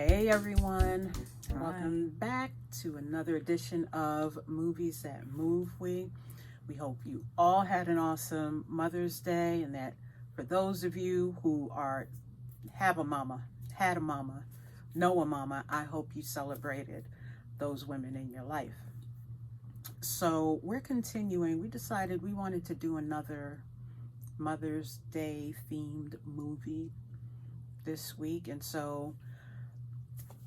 Hey everyone, Hi. Welcome back to another edition of Movies That Move We hope you all had an awesome Mother's Day, and that for those of you who have a mama, had a mama, know a mama, I hope you celebrated those women in your life. So we're continuing. We decided we wanted to do another Mother's Day themed movie this week, and so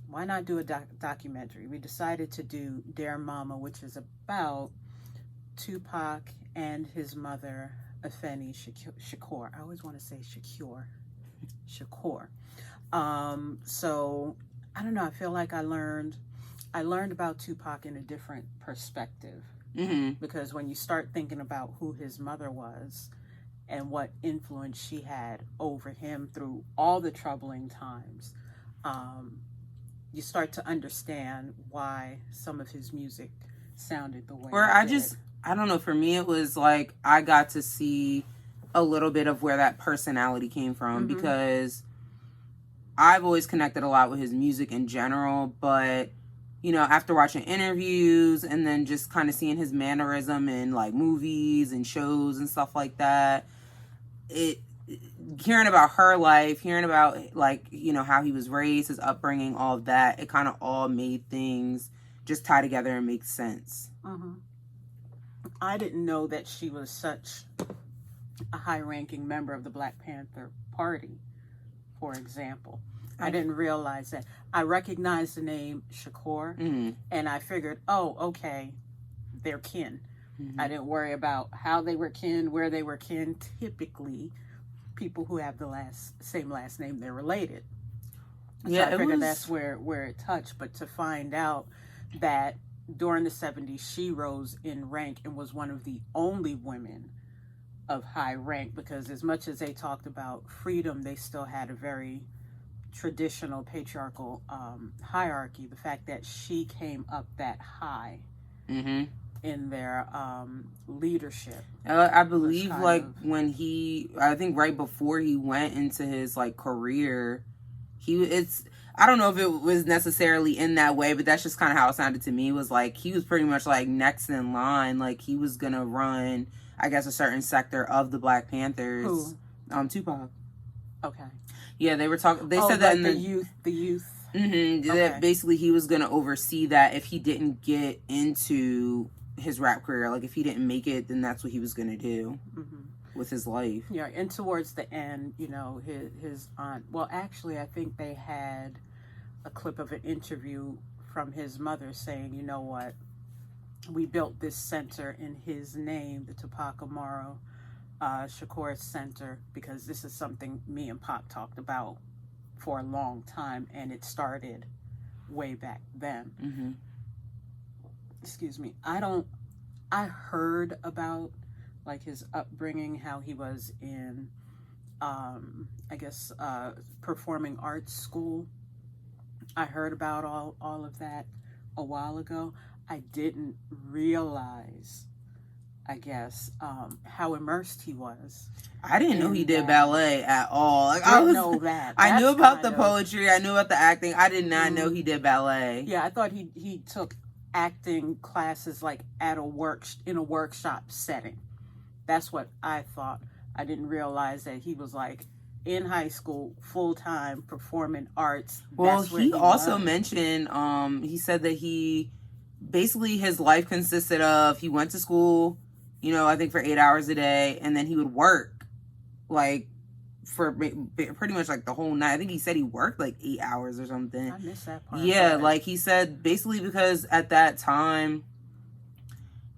why not do a documentary? We decided to do Dear Mama, which is about Tupac and his mother, Afeni Shakur. I always want to say Shakur. So I don't know. I feel like I learned about Tupac in a different perspective, because when you start thinking about who his mother was and what influence she had over him through all the troubling times, you start to understand why some of his music sounded the way it did. I don't know, for me it was like I got to see a little bit of where that personality came from, because I've always connected a lot with his music in general, but you know, after watching interviews and then just kind of seeing his mannerism in like movies and shows and stuff like that, hearing about her life, hearing about like, you know, how he was raised, his upbringing, all of that, it kind of all made things just tie together and make sense. I didn't know that she was such a high-ranking member of the Black Panther Party, for example. I didn't realize that. I recognized the name Shakur, and I figured, oh, okay, they're kin. I didn't worry about how they were kin, where they were kin. Typically, people who have the same last name, they're related. So I figured that's where it touched. But to find out that during the 70s, she rose in rank and was one of the only women of high rank, because as much as they talked about freedom, they still had a very traditional patriarchal hierarchy. The fact that she came up that high in their leadership. I believe like when I think right before he went into his like career, I don't know if it was necessarily in that way, but that's just kind of how it sounded to me. It was like he was pretty much like next in line, like he was gonna run, I guess, a certain sector of the Black Panthers. Who? Tupac. Okay. Yeah, they were talking. They said that in the youth. Okay. That basically he was gonna oversee that if he didn't get into his rap career. Like if he didn't make it, then that's what he was gonna do with his life. Yeah, and towards the end, you know, his aunt. Well, actually, I think they had a clip of an interview from his mother saying, you know what, we built this center in his name, the Tupac Shakur Center, because this is something me and Pop talked about for a long time, and it started way back then. Excuse me. I heard about like his upbringing, how he was in, I guess, performing arts school. I heard about all of that a while ago. I didn't realize, I guess, how immersed he was. I didn't know he did ballet at all. Like I know that. I knew about the poetry. I knew about the acting. I did not know he did ballet. Yeah, I thought he took acting classes like in a workshop setting. That's what I thought. I didn't realize that he was like in high school, full-time performing arts. Well, he also mentioned, he said that basically his life consisted of, he went to school, you know, I think for 8 hours a day, and then he would work like for pretty much like the whole night. I think he said he worked like 8 hours or something. I missed that part. Yeah, like he said basically because at that time,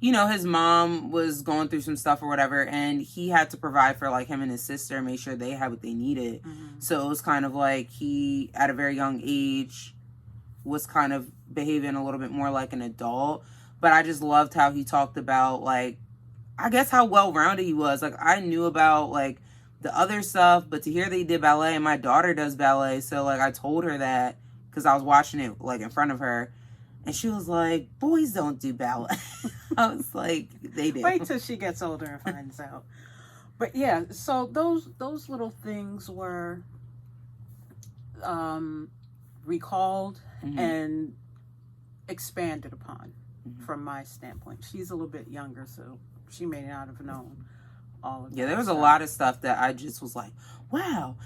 you know, his mom was going through some stuff or whatever, and he had to provide for like him and his sister, make sure they had what they needed. So it was kind of like he, at a very young age, was kind of behaving a little bit more like an adult. But I just loved how he talked about, like, I guess how well-rounded he was. Like, I knew about like the other stuff, but to hear that he did ballet, and my daughter does ballet, so like I told her that because I was watching it like in front of her. And she was like, boys don't do ballet. I was like, they do. Wait till she gets older and finds out. But yeah, so those little things were recalled and expanded upon from my standpoint. She's a little bit younger, so she may not have known all of that. Yeah, there was a lot of stuff that I just was like, wow.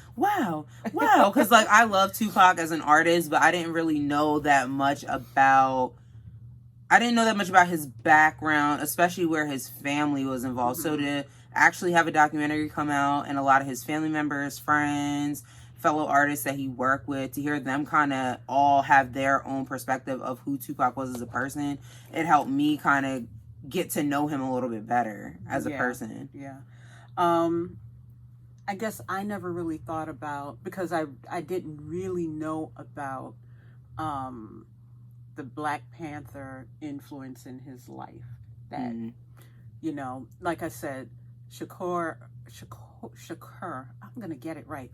Because, like, I love Tupac as an artist, but I didn't really know that much about... I didn't know that much about his background, especially where his family was involved. So to actually have a documentary come out and a lot of his family members, friends, fellow artists that he worked with, to hear them kind of all have their own perspective of who Tupac was as a person, it helped me kind of get to know him a little bit better as a person. Yeah. I guess I never really thought about, because I didn't really know about the Black Panther influence in his life. That, you know, like I said, Shakur, I'm going to get it right.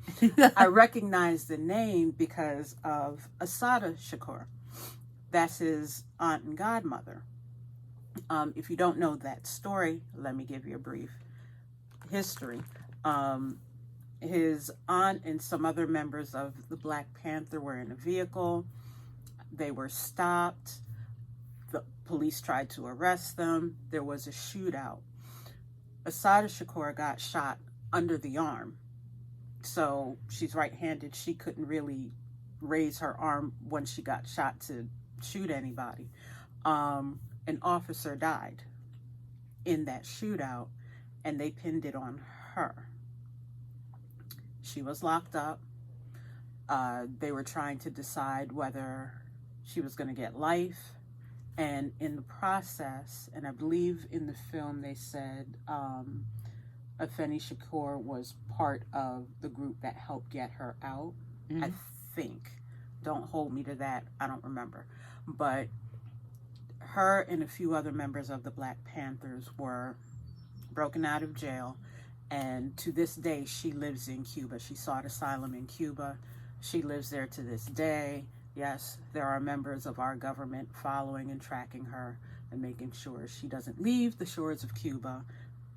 I recognize the name because of Assata Shakur. That's his aunt and godmother. If you don't know that story, let me give you a brief history. His aunt and some other members of the Black Panther were in a vehicle. They were stopped. The police tried to arrest them. There was a shootout. Assata Shakur got shot under the arm. So she's right-handed. She couldn't really raise her arm when she got shot to shoot anybody. An officer died in that shootout, and they pinned it on her. She was locked up. They were trying to decide whether she was going to get life. And in the process, and I believe in the film they said Afeni Shakur was part of the group that helped get her out. I think. Don't hold me to that. I don't remember. But her and a few other members of the Black Panthers were broken out of jail. And to this day, she lives in Cuba. She sought asylum in Cuba. She lives there to this day. Yes, there are members of our government following and tracking her and making sure she doesn't leave the shores of Cuba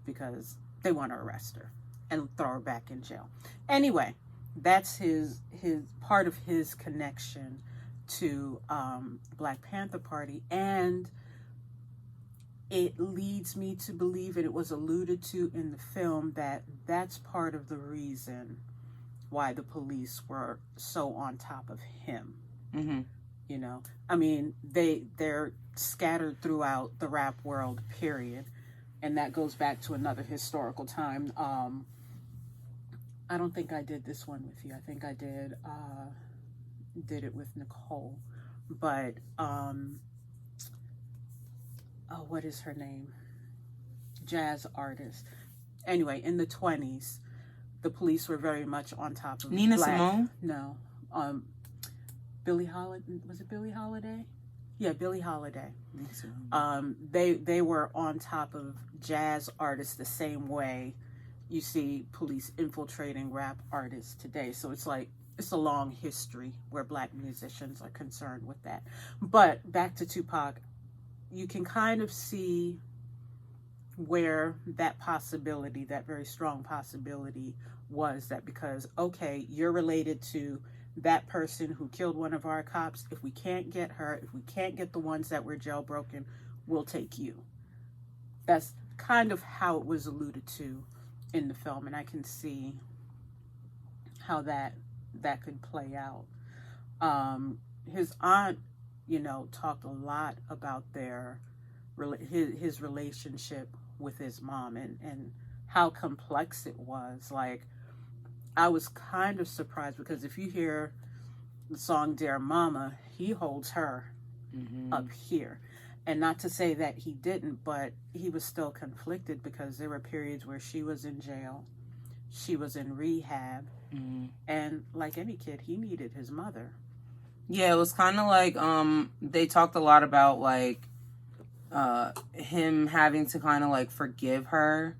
because they want to arrest her and throw her back in jail. Anyway, that's his part of his connection to Black Panther Party, and it leads me to believe, and it was alluded to in the film, that that's part of the reason why the police were so on top of him. You know, I mean, they're scattered throughout the rap world, period, and that goes back to another historical time. I don't think I did this one with you. I think I did it with Nicole, but what is her name? Jazz artist. Anyway, in the 1920s, the police were very much on top of Nina Simone? No. Billie Holiday. Was it Billie Holiday? Yeah, Billie Holiday. They were on top of jazz artists the same way you see police infiltrating rap artists today. So it's like, it's a long history where Black musicians are concerned with that. But back to Tupac, you can kind of see where that possibility, that very strong possibility was, that because, okay, you're related to that person who killed one of our cops. If we can't get her, if we can't get the ones that were jailbroken, we'll take you. That's kind of how it was alluded to in the film, and I can see how that could play out. His aunt, you know, talked a lot about his relationship with his mom and how complex it was. Like, I was kind of surprised, because if you hear the song Dear Mama, he holds her up here. And not to say that he didn't, but he was still conflicted, because there were periods where she was in jail, she was in rehab, and like any kid, he needed his mother. Yeah, it was kind of like, they talked a lot about, like, him having to kind of, like, forgive her.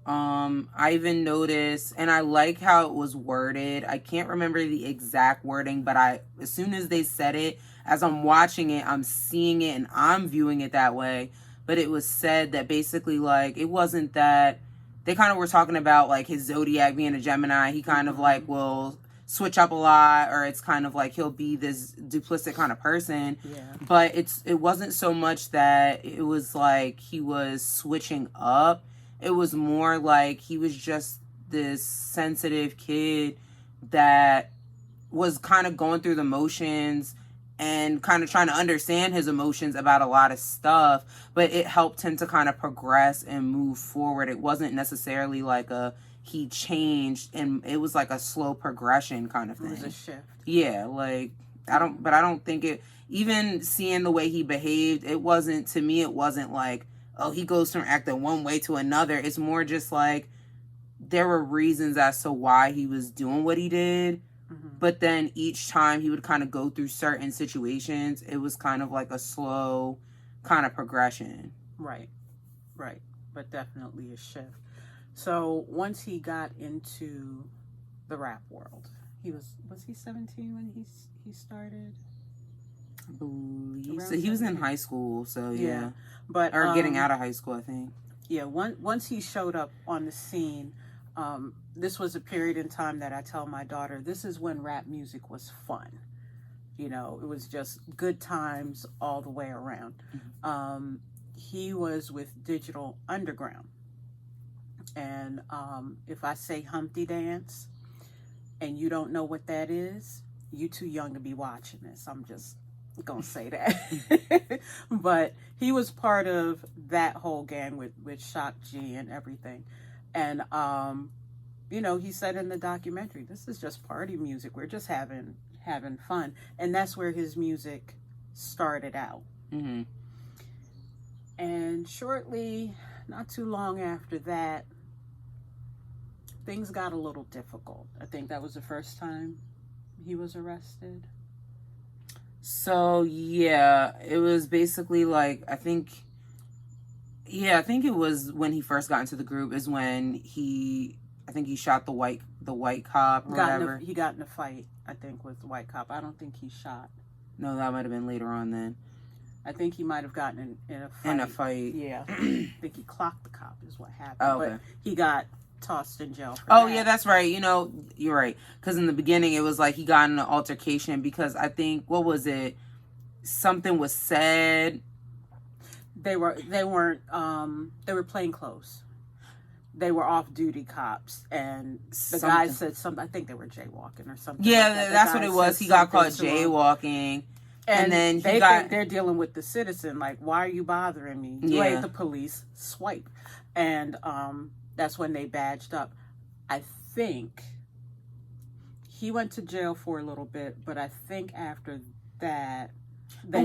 I even noticed, and I like how it was worded. I can't remember the exact wording, but as soon as they said it, as I'm watching it, I'm seeing it and I'm viewing it that way. But it was said that basically, like, it wasn't that they kind of were talking about, like, his zodiac being a Gemini. He kind of, like, will switch up a lot, or it's kind of like he'll be this duplicit kind of person. Yeah. But it wasn't so much that it was like he was switching up. It was more like he was just this sensitive kid that was kind of going through the motions and kind of trying to understand his emotions about a lot of stuff, but it helped him to kind of progress and move forward. It wasn't necessarily like he changed, and it was like a slow progression kind of thing. It was a shift. Yeah, like I don't think it, even seeing the way he behaved, it wasn't like, oh, he goes from acting one way to another. It's more just like there were reasons as to why he was doing what he did. But then each time he would kind of go through certain situations, it was kind of like a slow kind of progression. Right. But definitely a shift. So once he got into the rap world, was he 17 when he started? I believe Around so. He was in 17? high school, so yeah. But or getting out of high school, I think. Yeah, once he showed up on the scene, this was a period in time that I tell my daughter, this is when rap music was fun. You know, it was just good times all the way around. He was with Digital Underground. And if I say Humpty Dance and you don't know what that is, you too young to be watching this. I'm just gonna say that. But he was part of that whole gang with Shock G and everything. And you know, he said in the documentary, this is just party music. We're just having fun. And that's where his music started out. And shortly, not too long after that, things got a little difficult. I think that was the first time he was arrested. So yeah, it was basically like, I think it was when he first got into the group is when he shot the white cop or whatever. He got in a fight, I think, with the white cop. I don't think he shot. No, that might have been later on then. I think he might have gotten in a fight. In a fight. Yeah. I think he clocked the cop is what happened. Oh, okay. But he got tossed in jail for that. that. Yeah, that's right. You know, you're right. Because in the beginning, it was like he got in an altercation because I think, what was it? Something was said. They were plain clothes. They were off-duty cops, and the guy said something. I think they were jaywalking or something. Yeah, like that. That's what it was. He got caught jaywalking. And then they're dealing with the citizen. Like, why are you bothering me? You ain't the police. Swipe. And that's when they badged up. I think he went to jail for a little bit, but I think after that they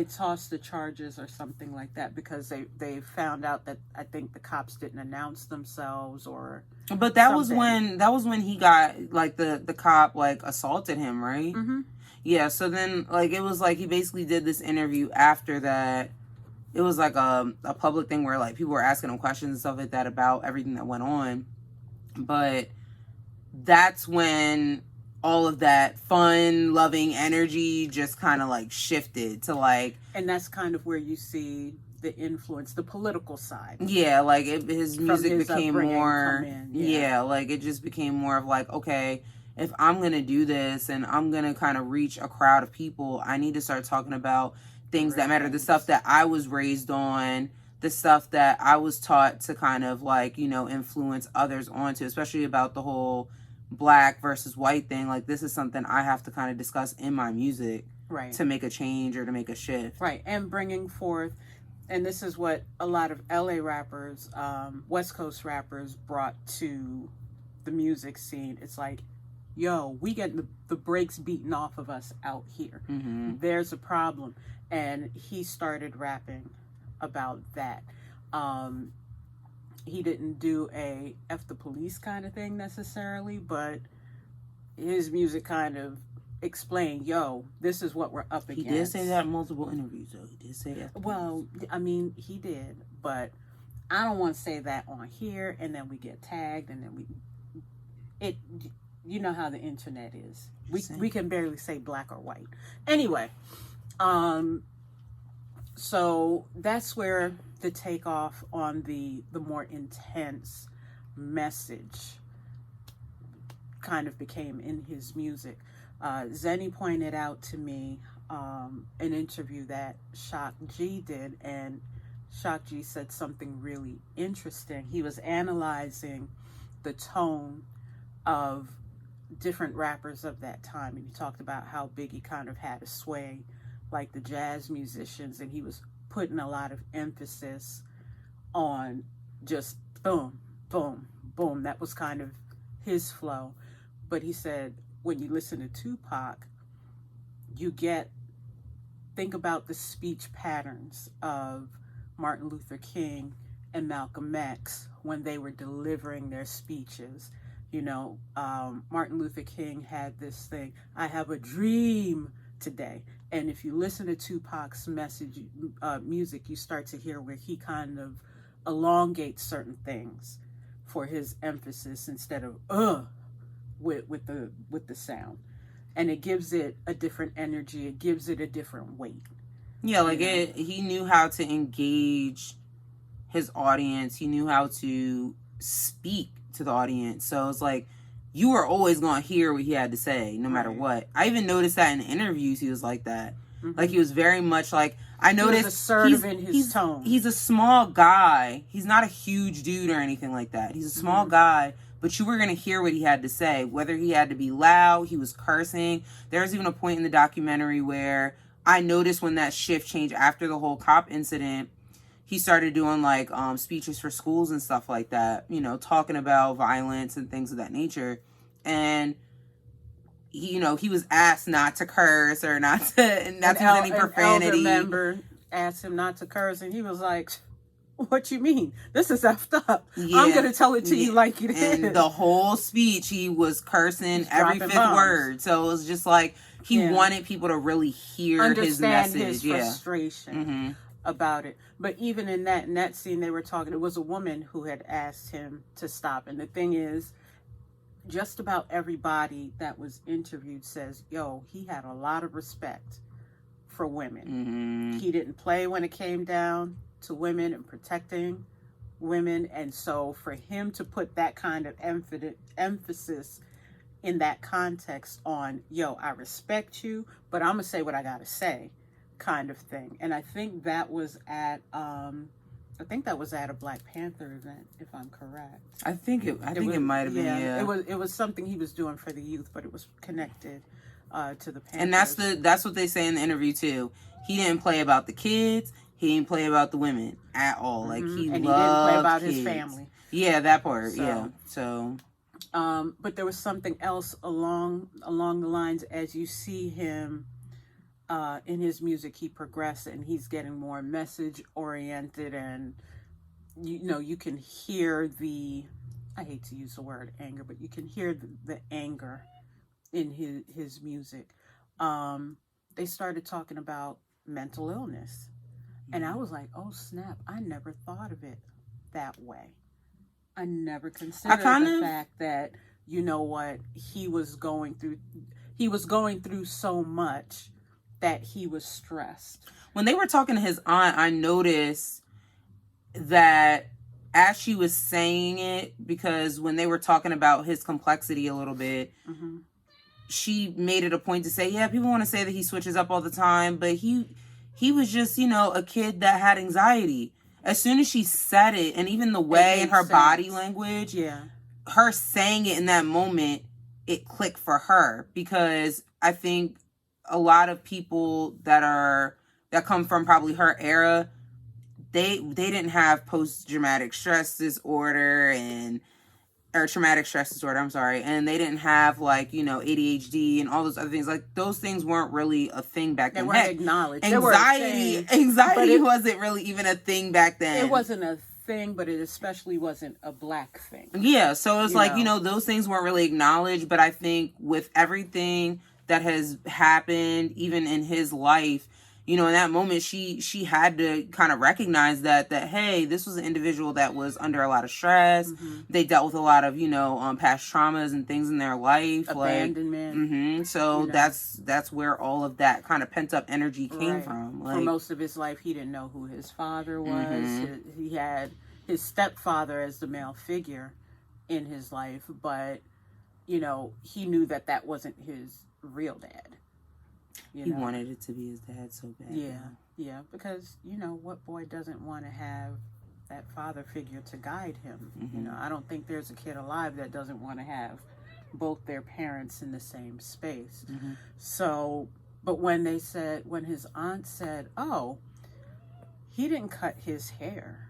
tossed the charges or something like that because they found out that I think the cops didn't announce themselves or. But that was when he got like the cop like assaulted him, right? Mm-hmm. Yeah. So then like it was like he basically did this interview after that. It was like a public thing where like people were asking him questions and stuff like that about everything that went on. But that's when all of that fun, loving energy just kind of like shifted to like... And that's kind of where you see the influence, the political side. Yeah, like his music became more... Yeah, like it just became more of like, okay, if I'm going to do this and I'm going to kind of reach a crowd of people, I need to start talking about things that matter, the stuff that I was raised on, the stuff that I was taught to kind of like, you know, influence others onto, especially about the whole black versus white thing. Like this is something I have to kind of discuss in my music, right, to make a change or to make a shift, right. And bringing forth, and this is what a lot of LA rappers, West Coast rappers brought to the music scene. It's like, yo, we get the brakes beaten off of us out here. Mm-hmm. There's a problem. And he started rapping about that. He didn't do a F the police kind of thing necessarily, but his music kind of explained, yo, this is what we're up against. He did say that in multiple interviews, though. He did say that. Well, I mean, he did, but I don't want to say that on here, and then we get tagged, and then you know how the internet is. We can barely say black or white. Anyway, so that's where the takeoff on the more intense message kind of became in his music. Zenny pointed out to me an interview that Shock G did, and Shock G said something really interesting. He was analyzing the tone of different rappers of that time, and he talked about how Biggie kind of had a sway like the jazz musicians, and he was putting a lot of emphasis on just boom, boom, boom. That was kind of his flow. But he said, when you listen to Tupac, think about the speech patterns of Martin Luther King and Malcolm X when they were delivering their speeches. You know, Martin Luther King had this thing, I have a dream today. And if you listen to Tupac's music, you start to hear where he kind of elongates certain things for his emphasis instead of with the sound, and it gives it a different energy. It gives it a different weight. Yeah, like he knew how to engage his audience. He knew how to speak to the audience. So it's like you were always going to hear what he had to say, no matter what. I even noticed that in interviews he was like that. Mm-hmm. Like he was very much like, I noticed he was assertive in his tone. He's a small guy. He's not a huge dude or anything like that. He's a small guy, but you were going to hear what he had to say, whether he had to be loud, he was cursing. There was even a point in the documentary where I noticed when that shift changed after the whole cop incident, he started doing like speeches for schools and stuff like that, you know, talking about violence and things of that nature. And he, you know, he was asked not to curse or not to use any profanity. An elder member asked him not to curse, and he was like, what you mean? This is effed up. Yeah. I'm going to tell it to you like it is. And the whole speech, he was cursing every fifth word. So it was just like he wanted people to really hear his message. His frustration about it. But even in that scene, they were talking, it was a woman who had asked him to stop. And the thing is, just about everybody that was interviewed says, yo, he had a lot of respect for women. He didn't play when it came down to women and protecting women. And so for him to put that kind of emphasis in that context on, yo, I respect you, but I'm going to say what I got to say kind of thing. And I think that was at a Black Panther event, if I'm correct. I think it might have been. Yeah, it was something he was doing for the youth, but it was connected to the Panthers. And that's what they say in the interview too. He didn't play about the kids. He didn't play about the women at all. Like he didn't play about his family. Yeah, that part. So. But there was something else along the lines as you see him. In his music, he progressed and he's getting more message oriented, and you can hear I hate to use the word anger, but you can hear the anger in his music. They started talking about mental illness, and I was like, oh snap, I never thought of it that way. I never considered the fact that, you know what, he was going through so much that he was stressed. When they were talking to his aunt, I noticed that as she was saying it, because when they were talking about his complexity a little bit, she made it a point to say, yeah, people want to say that he switches up all the time, but he was just, a kid that had anxiety. As soon as she said it, and even the way in her body language, her saying it in that moment, it clicked for her, because I think a lot of people that come from probably her era, they didn't have post-traumatic stress disorder or traumatic stress disorder, I'm sorry, and they didn't have ADHD and all those other things. Like those things weren't really a thing back then. They weren't acknowledged. Anxiety wasn't really even a thing back then. It wasn't a thing, but it especially wasn't a Black thing. Yeah, so it's those things weren't really acknowledged, but I think with everything that has happened even in his life, in that moment she had to kind of recognize that hey, this was an individual that was under a lot of stress. They dealt with a lot of past traumas and things in their life, abandonment. So that's where all of that kind of pent up energy came from. For most of his life, he didn't know who his father was. He had his stepfather as the male figure in his life, but he knew that wasn't his real dad. He wanted it to be his dad so bad. Yeah, because, what boy doesn't want to have that father figure to guide him? Mm-hmm. I don't think there's a kid alive that doesn't want to have both their parents in the same space. Mm-hmm. So, but when his aunt said, oh, he didn't cut his hair.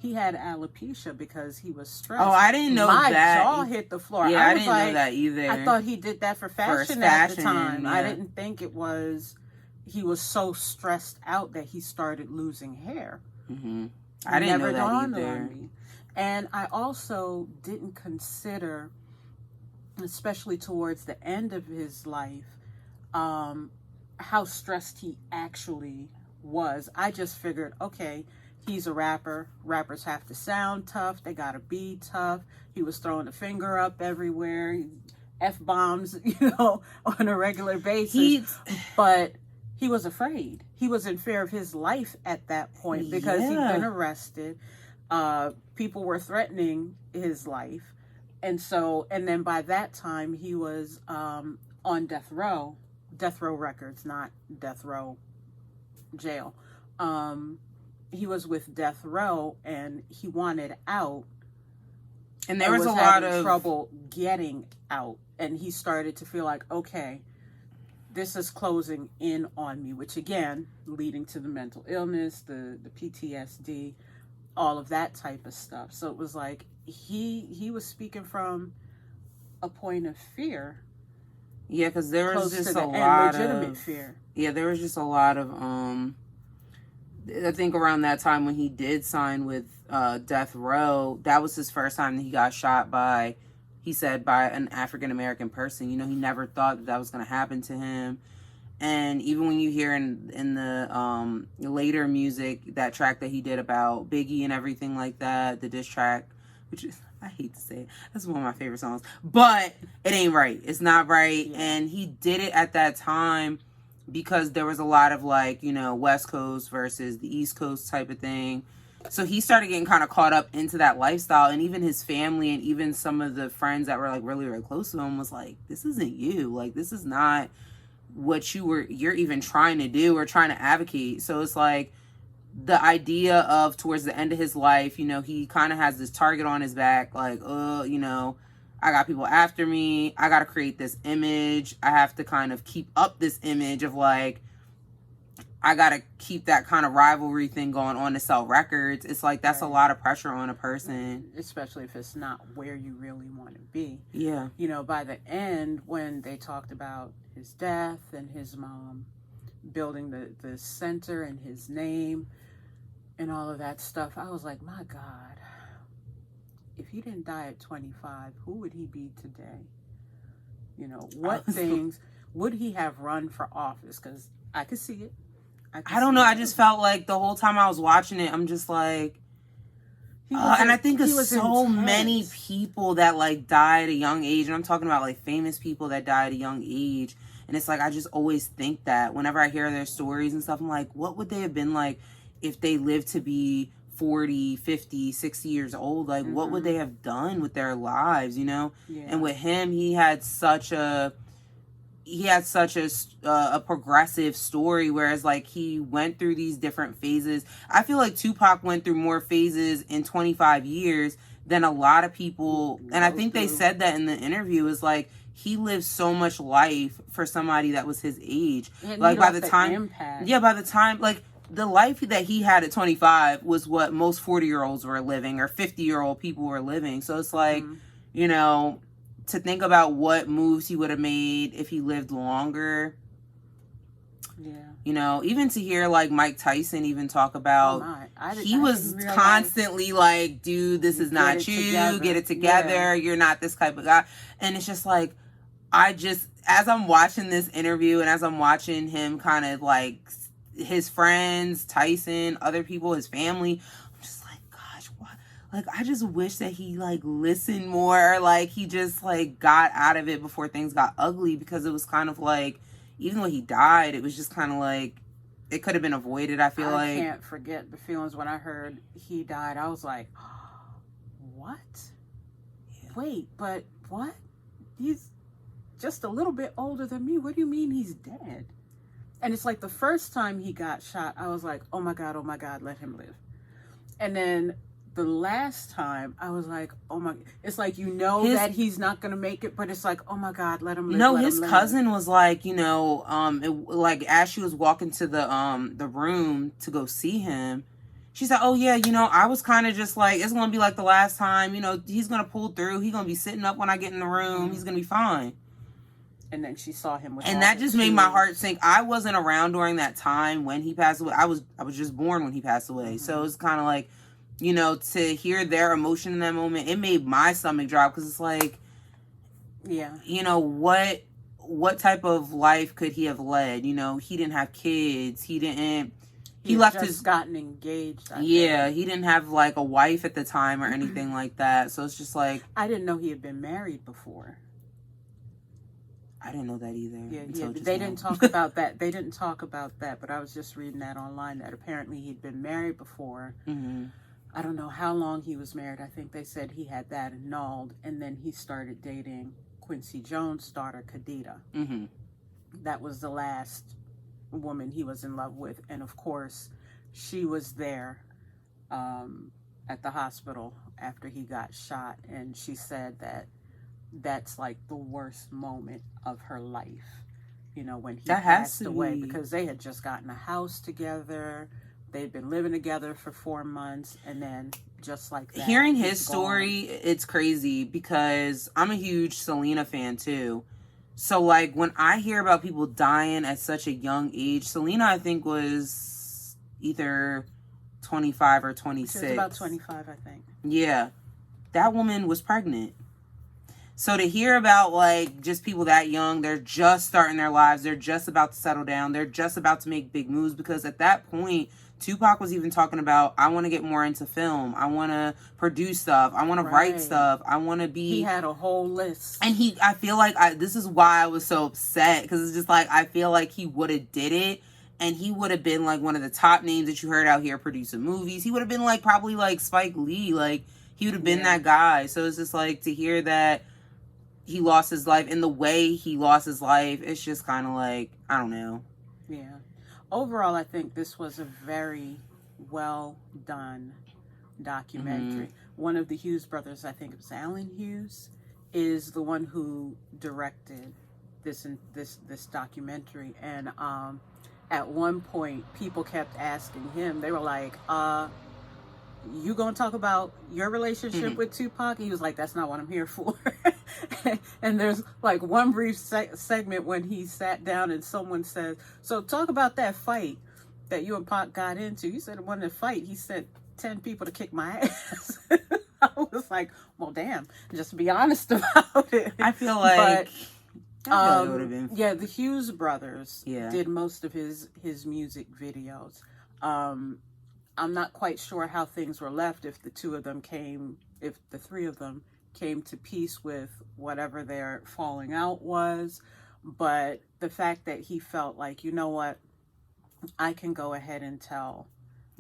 He had alopecia because he was stressed. Oh, I didn't know My that. jaw hit the floor. Yeah, I was didn't know that either. I thought he did that for fashion at the time. Yeah. I didn't think it was, he was so stressed out that he started losing hair. Mm-hmm. I didn't know that dawned either. on me. And I also didn't consider, especially towards the end of his life, how stressed he actually was. I just figured, okay, he's a rapper. Rappers have to sound tough. They gotta be tough. He was throwing a finger up everywhere, F-bombs, on a regular basis. But he was afraid. He was in fear of his life at that point because he'd been arrested. People were threatening his life. And then by that time he was on death row records, not death row jail. He was with death row and he wanted out. And there was a lot of trouble getting out. And he started to feel like, okay, this is closing in on me, which again, leading to the mental illness, the PTSD, all of that type of stuff. So it was like he was speaking from a point of fear. Yeah, because there was just a lot legitimate fear. Yeah, there was just a lot of I think around that time when he did sign with Death Row, that was his first time that he got shot by an African American person. He never thought that was going to happen to him. And even when you hear in the later music, that track that he did about Biggie and everything like that, the diss track, which is, I hate to say it, that's one of my favorite songs, but it ain't right. It's not right. Yeah. And he did it at that time because there was a lot of West Coast versus the East Coast type of thing. So he started getting kind of caught up into that lifestyle, and even his family and even some of the friends that were really, really close to him was like, this isn't you. This is not what you're even trying to do or trying to advocate. So it's like the idea of towards the end of his life, he kind of has this target on his back, I got people after me. I got to create this image. I have to kind of keep up this image of I got to keep that kind of rivalry thing going on to sell records. It's that's a lot of pressure on a person. Especially if it's not where you really want to be. Yeah. By the end, when they talked about his death and his mom building the center and his name and all of that stuff, I was like, my God, if he didn't die at 25, who would he be today? What things would he have run for office? Because I could see it. I don't know. I just felt like the whole time I was watching it, I'm just like, and I think of so many people that died at a young age, and I'm talking about famous people that died at a young age, and it's I just always think that whenever I hear their stories and stuff, I'm like, what would they have been like if they lived to be 40, 50, 60 years old? What would they have done with their lives, Yeah. And with him, he had such a progressive story, whereas he went through these different phases. I feel like Tupac went through more phases in 25 years than a lot of people, and I think they said that in the interview, is he lived so much life for somebody that was his age. By the time the life that he had at 25 was what most 40-year-olds were living, or 50-year-old people were living. So it's to think about what moves he would have made if he lived longer. Yeah. Even to hear Mike Tyson even talk about, he was constantly dude, this is not you, get it together. Yeah. You're not this type of guy. And it's just as I'm watching this interview and as I'm watching him kind of his friends, Tyson, other people, his family, I just wish that he listened more, he just got out of it before things got ugly, because it was kind of even when he died, it was just kind of it could have been avoided. I can't forget the feelings when I heard he died. I was like, what? Yeah. Wait, but what? he's just a little bit older than me. What do you mean he's dead? And it's like the first time he got shot, I was like, oh my God, let him live. And then the last time I was like, oh my, it's like, that he's not going to make it, but it's like, oh my God, let him live. No, his cousin was like, like as she was walking to the room to go see him, she said, oh yeah, I was kind of just like, it's going to be like the last time, he's going to pull through. He's going to be sitting up when I get in the room. He's going to be fine. And then she saw him with and that just made my heart sink. I wasn't around during that time when he passed away. I was just born when he passed away. So it was kind of like, to hear their emotion in that moment, it made my stomach drop, because it's like, yeah, what type of life could he have led? He didn't have kids. He left just gotten engaged. He didn't have like a wife at the time or anything like that. So it's just like, I didn't know he had been married before. I didn't know that either. Yeah. They didn't talk about that. They didn't talk about that, but I was just reading that online, that apparently he'd been married before. Mm-hmm. I don't know how long he was married. I think they said he had that annulled, and then he started dating Quincy Jones' daughter, Khadijah. Mm-hmm. That was the last woman he was in love with, and of course, she was there at the hospital after he got shot, and she said that's like the worst moment of her life, when he passed away, because they had just gotten a house together. They'd been living together for 4 months, and then just like that, hearing his story, it's crazy, because I'm a huge Selena fan too. So like when I hear about people dying at such a young age, Selena I think was either 25 or 26. She was about 25, I think. Yeah, that woman was pregnant. So to hear about like just people that young, they're just starting their lives, they're just about to settle down, they're just about to make big moves, because at that point, Tupac was even talking about, I want to get more into film, I want to produce stuff, I want to write stuff, I want to be... He had a whole list. And I feel like, this is why I was so upset, because it's just like, I feel like he would have did it, and he would have been like one of the top names that you heard out here producing movies. He would have been like probably like Spike Lee, like he would have been that guy. So it's just like, to hear that he lost his life, and the way he lost his life, it's just kind of like, I don't know. Yeah. Overall, I think this was a very well done documentary. Mm-hmm. One of the Hughes brothers, I think it was Allen Hughes, is the one who directed this documentary. And at one point, people kept asking him, they were like, you gonna talk about your relationship with Tupac? He was like, that's not what I'm here for. And there's like one brief segment when he sat down and someone says, so talk about that fight that you and Pac got into. He said, in the fight, he sent 10 people to kick my ass. I was like, well, damn, just be honest about it. I feel like... But, it would have been... Yeah, the Hughes brothers did most of his music videos. I'm not quite sure how things were left, if the three of them came to peace with whatever their falling out was. But the fact that he felt like, you know what, I can go ahead and tell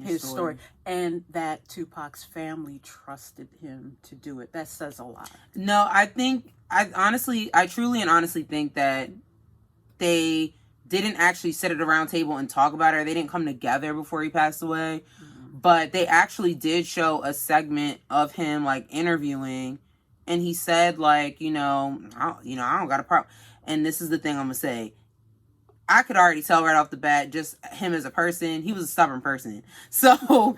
his story, and that Tupac's family trusted him to do it, that says a lot. No, I truly and honestly think that they didn't actually sit at a round table and talk about it, or they didn't come together before he passed away. Mm-hmm. But they actually did show a segment of him like interviewing, and he said like, I don't got a problem. And this is the thing I'm gonna say. I could already tell right off the bat, just him as a person, he was a stubborn person. So,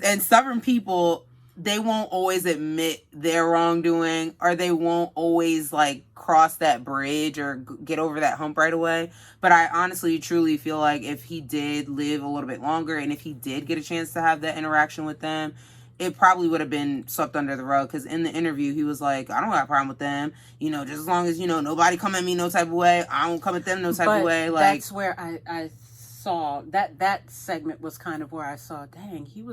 and stubborn people, they won't always admit their wrongdoing, or they won't always like cross that bridge or get over that hump right away. But I honestly, truly feel like if he did live a little bit longer, and if he did get a chance to have that interaction with them, it probably would have been swept under the rug. Because in the interview, he was like, I don't have a problem with them. Just as long as, nobody come at me no type of way. I don't come at them no type of way. Like, that's where I saw that segment was kind of where I saw, dang, he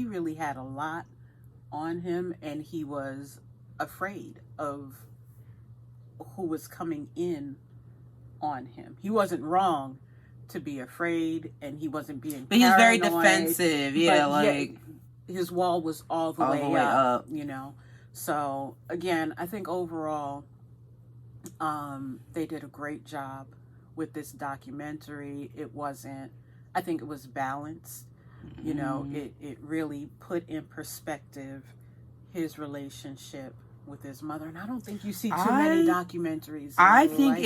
really had a lot on him, and he was afraid of who was coming in on him. He wasn't wrong to be afraid, and he wasn't being but he was very defensive. His wall was all the way up. So again, I think overall They did a great job with this documentary. I think it was balanced. You know, it really put in perspective his relationship with his mother. And I don't think you see too many documentaries. I think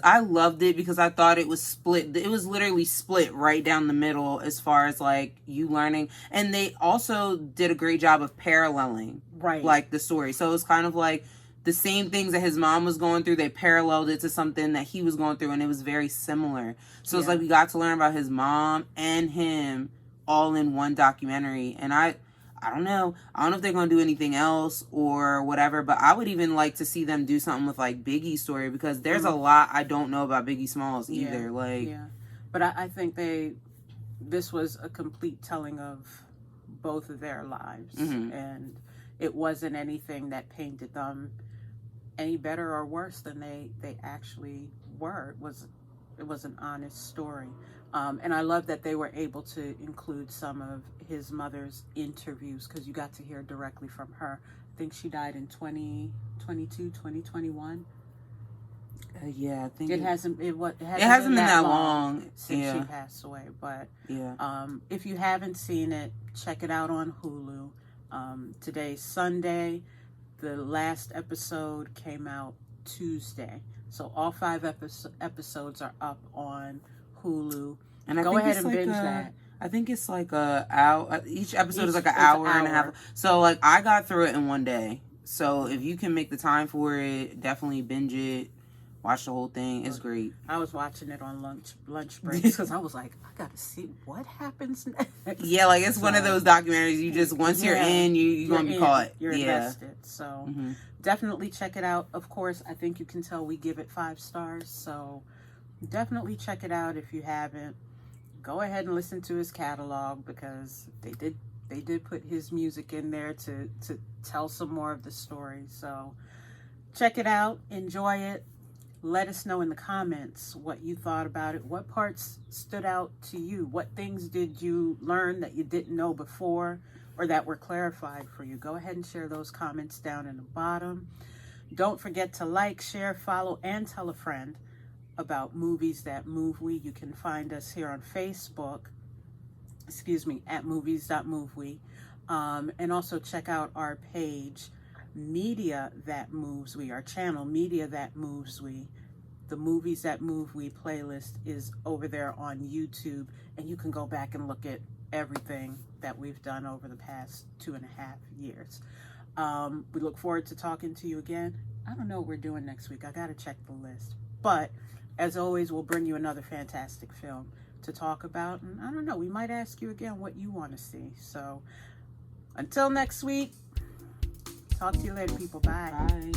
I loved it because I thought it was split. It was literally split right down the middle as far as like you learning. And they also did a great job of paralleling like the story. So it was kind of like the same things that his mom was going through, they paralleled it to something that he was going through, and it was very similar. So it's like we got to learn about his mom and him all in one documentary. And I don't know. I don't know if they're going to do anything else or whatever, but I would even like to see them do something with like Biggie's story, because there's a lot I don't know about Biggie Smalls either. But I think this was a complete telling of both of their lives, and it wasn't anything that painted them any better or worse than they actually were. It was an honest story. And I love that they were able to include some of his mother's interviews, because you got to hear directly from her. I think she died in 2022, 2021. Yeah, I think it hasn't been that long since she passed away. But if you haven't seen it, check it out on Hulu. Today's Sunday. The last episode came out Tuesday. So all 5 episodes are up on Hulu. And go ahead and binge that. I think it's like a hour. Each episode is like an hour and a half. So like I got through it in one day. So if you can make the time for it, definitely binge it. Watch the whole thing. It's great. I was watching it on lunch breaks because I was like, I gotta see what happens next. Yeah, like it's one of those documentaries. You just once you're in, you're gonna be caught. You're invested. So definitely check it out. Of course, I think you can tell we give it 5 stars. So definitely check it out if you haven't. Go ahead and listen to his catalog, because they did put his music in there to tell some more of the story. So check it out. Enjoy it. Let us know in the comments what you thought about it. What parts stood out to you? What things did you learn that you didn't know before, or that were clarified for you? Go ahead and share those comments down in the bottom. Don't forget to like, share, follow, and tell a friend about Movies That Move We. You can find us here on Facebook, at movies.movewee. And also check out our page, Media That Moves We, our channel, Media That Moves We. The Movies That Move We playlist is over there on YouTube, and you can go back and look at everything that we've done over the past 2.5 years. We look forward to talking to you again. I don't know what we're doing next week. I got to check the list. But as always, we'll bring you another fantastic film to talk about. And I don't know, we might ask you again what you want to see. So until next week, talk to you later, people. Bye. Bye.